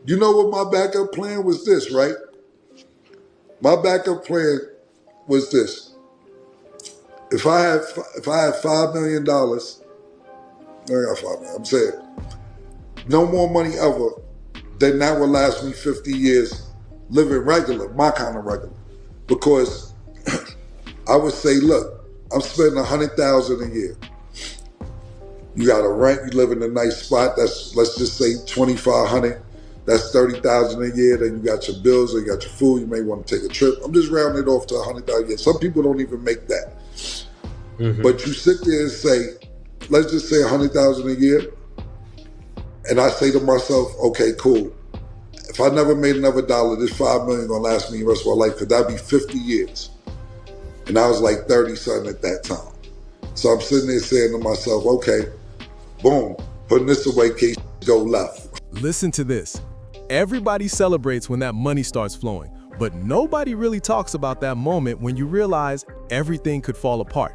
You know what my backup plan was this, right? My backup plan was this. If I had $5 million, I got $5 million. I'm saying no more money ever. Then that would last me 50 years living regular, my kind of regular. Because I would say, look, I'm spending $100,000 a year. You got a rent, you live in a nice spot. That's, let's just say $2,500. That's $30,000 a year. Then you got your bills, or you got your food. You may want to take a trip. I'm just rounding it off to $100,000 a year. Some people don't even make that. Mm-hmm. But you sit there and say, let's just say $100,000 a year. And I say to myself, okay, cool. If I never made another dollar, this $5 million gonna last me the rest of my life, because that'd be 50 years. And I was like 30-something at that time. So I'm sitting there saying to myself, okay, boom, putting this away in case you go left. Listen to this. Everybody celebrates when that money starts flowing, but nobody really talks about that moment when you realize everything could fall apart.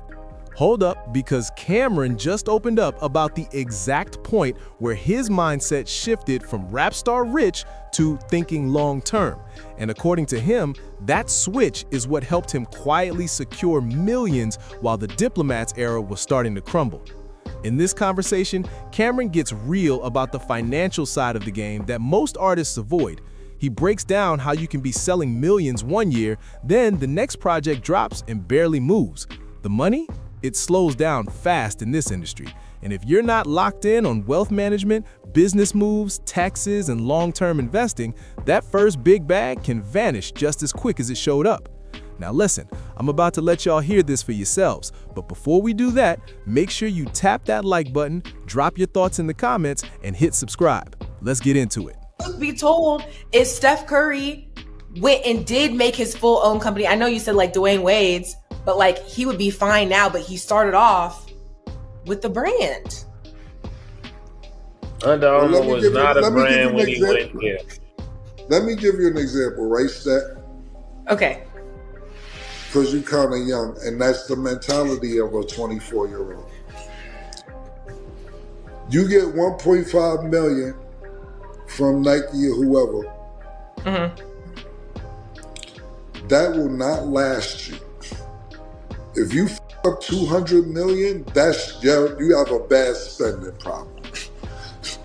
Hold up, because Cameron just opened up about the exact point where his mindset shifted from rap star rich to thinking long term. And according to him, that switch is what helped him quietly secure millions while the Diplomats era was starting to crumble. In this conversation, Cameron gets real about the financial side of the game that most artists avoid. He breaks down how you can be selling millions one year, then the next project drops and barely moves. The money? It slows down fast in this industry. And if you're not locked in on wealth management, business moves, taxes, and long-term investing, that first big bag can vanish just as quick as it showed up. Now listen, I'm about to let y'all hear this for yourselves, but before we do that, make sure you tap that like button, drop your thoughts in the comments, and hit subscribe. Let's get into it. Be told if Steph Curry went and did make his full own company, I know you said like Dwayne Wade's, but like he would be fine now, but he started off with the brand. Under Armour was not a brand when he went here. Let me give you an example, right, Stat? Okay. Because you're kind of young, and that's the mentality of a 24-year-old. You get $1.5 million from Nike or whoever. Mm-hmm. That will not last you. If you up 200 million, that's you have a bad spending problem.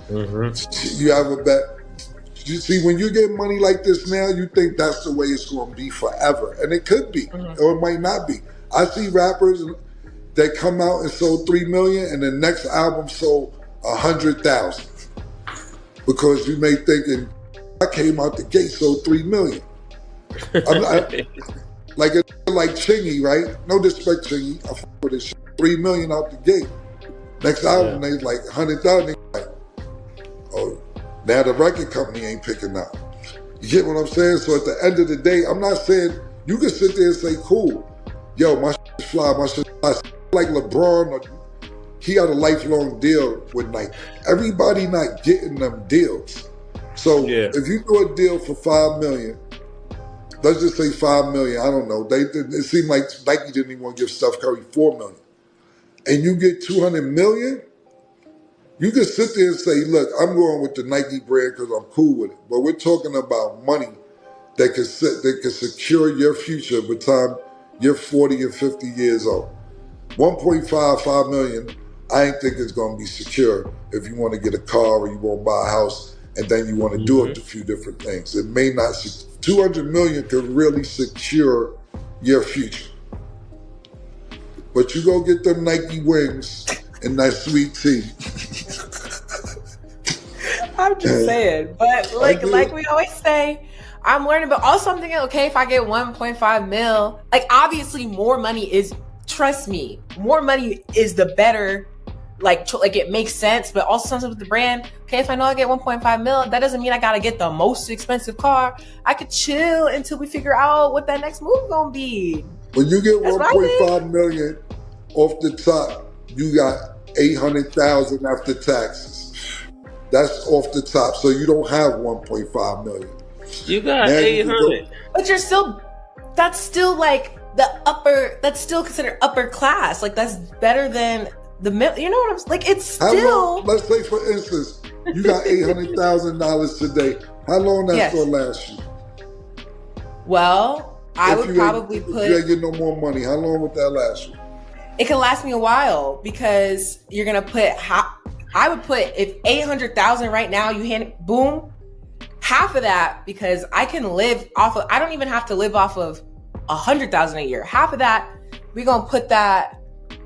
Mm-hmm. You have a bad. You see, when you get money like this now, you think that's the way it's going to be forever, and it could be, or it might not be. I see rappers that come out and sold 3 million, and the next album sold 100,000, because you may thinking, I came out the gate sold 3 million. Like Chingy, right? No disrespect, Chingy. I fuck with this shit. 3 million out the gate. Next album, they like 100,000. They like, oh, now the record company ain't picking up. You get what I'm saying? So at the end of the day, I'm not saying you can sit there and say, cool, yo, my shit's fly, my shit's fly. Like LeBron, he got a lifelong deal with Nike. Everybody not getting them deals. So if you do a deal for 5 million, let's just say 5 million, I don't know. It seemed like Nike didn't even want to give Steph Curry 4 million. And you get 200 million, you can sit there and say, look, I'm going with the Nike brand because I'm cool with it. But we're talking about money that can secure your future by the time you're 40 and 50 years old. 5 million, I ain't think it's going to be secure if you want to get a car or you want to buy a house and then you want to do a few different things. It may not, 200 million could really secure your future. But you go get them Nike wings and that sweet tea. I'm just saying, but like we always say, I'm learning, but also I'm thinking, okay, if I get 1.5 mil, like obviously more money is, trust me, more money is the better, like it makes sense, but also sometimes with the brand, okay, if I know I get 1.5 mil, that doesn't mean I gotta get the most expensive car. I could chill until we figure out what that next move gonna be. When you get 1.5 million off the top, you got 800,000 after taxes. That's off the top, so you don't have 1.5 million. You got 800. But you're still, that's still like the upper, that's still considered upper class. Like that's better than the middle, you know what I'm saying? Like it's still. Let's say for instance, You got $800,000 today. How long that's gonna last you? Well, I would probably put. If you ain't get no more money, how long would that last you? It can last me a while because you're gonna put. I would put if 800,000 right now. You hand boom, half of that because I can live off of. I don't even have to live off of 100,000 a year. Half of that, we're gonna put that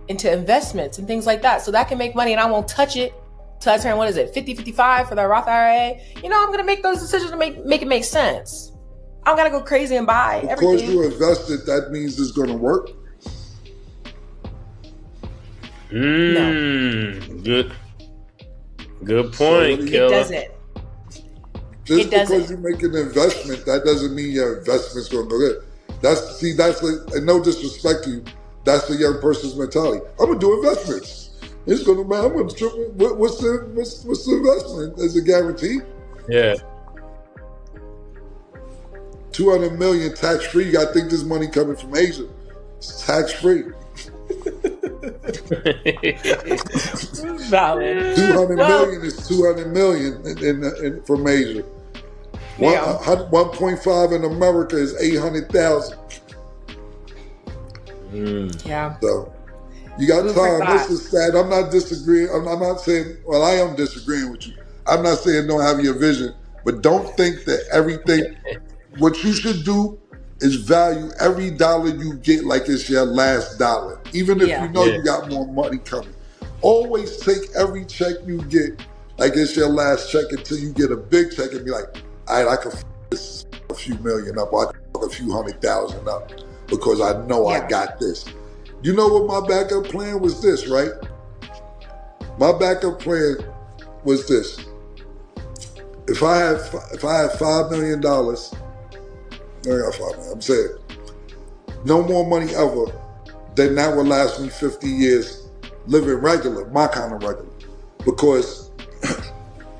into investments and things like that, so that can make money, and I won't touch it till I turn 50, 55 for the Roth IRA. You know, I'm gonna make those decisions to make it make sense. I'm gonna go crazy and buy everything. Of course, you invested. That means it's gonna work. No. Good point, Killer. It doesn't. Just because you make an investment, that doesn't mean your investment's gonna go good. That's like, no disrespect to you. That's the young person's mentality. I'm gonna do investments. It's gonna matter. I'm gonna trip. What's the investment? Is it guaranteed? Yeah. 200 million tax free. You gotta think this money coming from Asia. It's tax free. Valid. 200 million is 200 million in from Asia. 1.5 in America is 800,000. Yeah. So you got time. This is sad. I'm not disagreeing. I'm not saying. Well, I am disagreeing with you. I'm not saying don't have your vision, but don't think that everything. What you should do is value every dollar you get like it's your last dollar, even if you know you got more money coming. Always take every check you get like it's your last check until you get a big check and be like, all right, I can this a few million up, or I can a few 100,000 up because I know I got this. You know what my backup plan was? This, right? My backup plan was this. If I had $5 million, I'm saying no more money ever, then that would last me 50 years living regular, my kind of regular. Because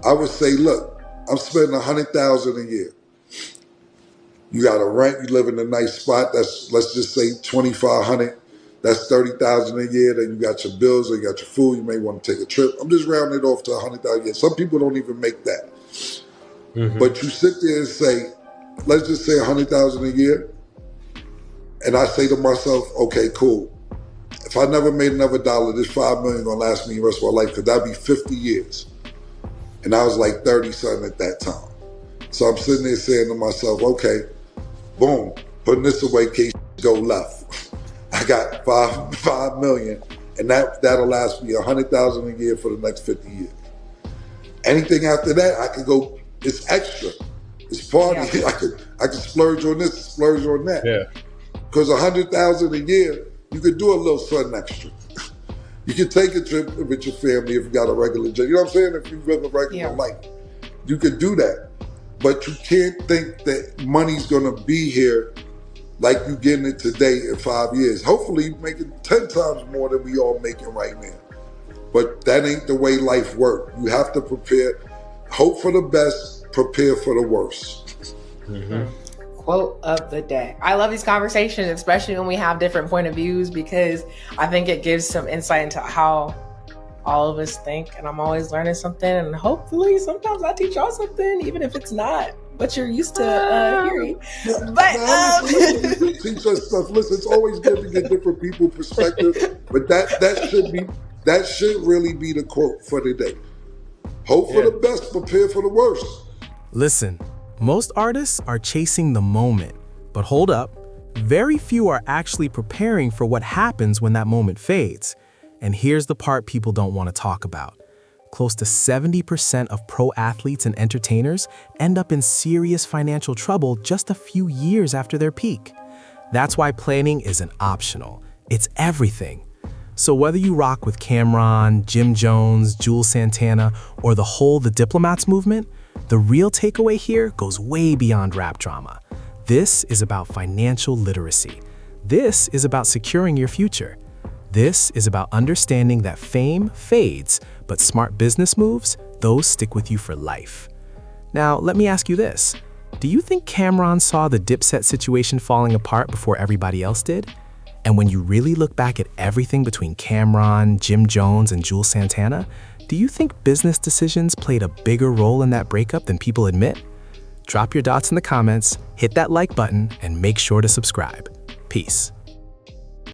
I would say, look, I'm spending $100,000 a year. You got a rent, you live in a nice spot, that's, let's just say $2,500, that's $30,000 a year, then you got your bills, or you got your food, you may want to take a trip. I'm just rounding it off to $100,000 a year. Some people don't even make that. But you sit there and say, let's just say $100,000 a year, and I say to myself, okay, cool. If I never made another dollar, this $5 million gonna last me the rest of my life, because that'd be 50 years. And I was like 30-something at that time. So I'm sitting there saying to myself, okay, boom, putting this away in case go left. I got $5 million, and that'll last me $100,000 a year for the next 50 years. Anything after that, I could go. It's extra. It's party. I could splurge on this, splurge on that. Yeah. Because $100,000 a year, you could do a little something extra. You could take a trip with your family if you got a regular job. You know what I'm saying? If you live a regular life, you could do that. But you can't think that money's gonna be here like you getting it today in 5 years. Hopefully you making 10 times more than we all making right now. But that ain't the way life works. You have to prepare, hope for the best, prepare for the worst. Quote of the day. I love these conversations, especially when we have different point of views, because I think it gives some insight into how all of us think, and I'm always learning something, and hopefully sometimes I teach y'all something, even if it's not what you're used to hearing. But teach us stuff. Listen, it's always good to get different people's perspective, but that should really be the quote for today. Hope for the best, prepare for the worst. Listen, most artists are chasing the moment, but hold up, very few are actually preparing for what happens when that moment fades. And here's the part people don't want to talk about. Close to 70% of pro athletes and entertainers end up in serious financial trouble just a few years after their peak. That's why planning isn't optional. It's everything. So whether you rock with Cameron, Jim Jones, Jules Santana, or the whole The Diplomats movement, the real takeaway here goes way beyond rap drama. This is about financial literacy. This is about securing your future. This is about understanding that fame fades, but smart business moves, those stick with you for life. Now, let me ask you this. Do you think Cameron saw the Dipset situation falling apart before everybody else did? And when you really look back at everything between Cameron, Jim Jones, and Jules Santana, Do you think business decisions played a bigger role in that breakup than people admit? Drop your dots in the comments, hit that like button, and make sure to subscribe. Peace.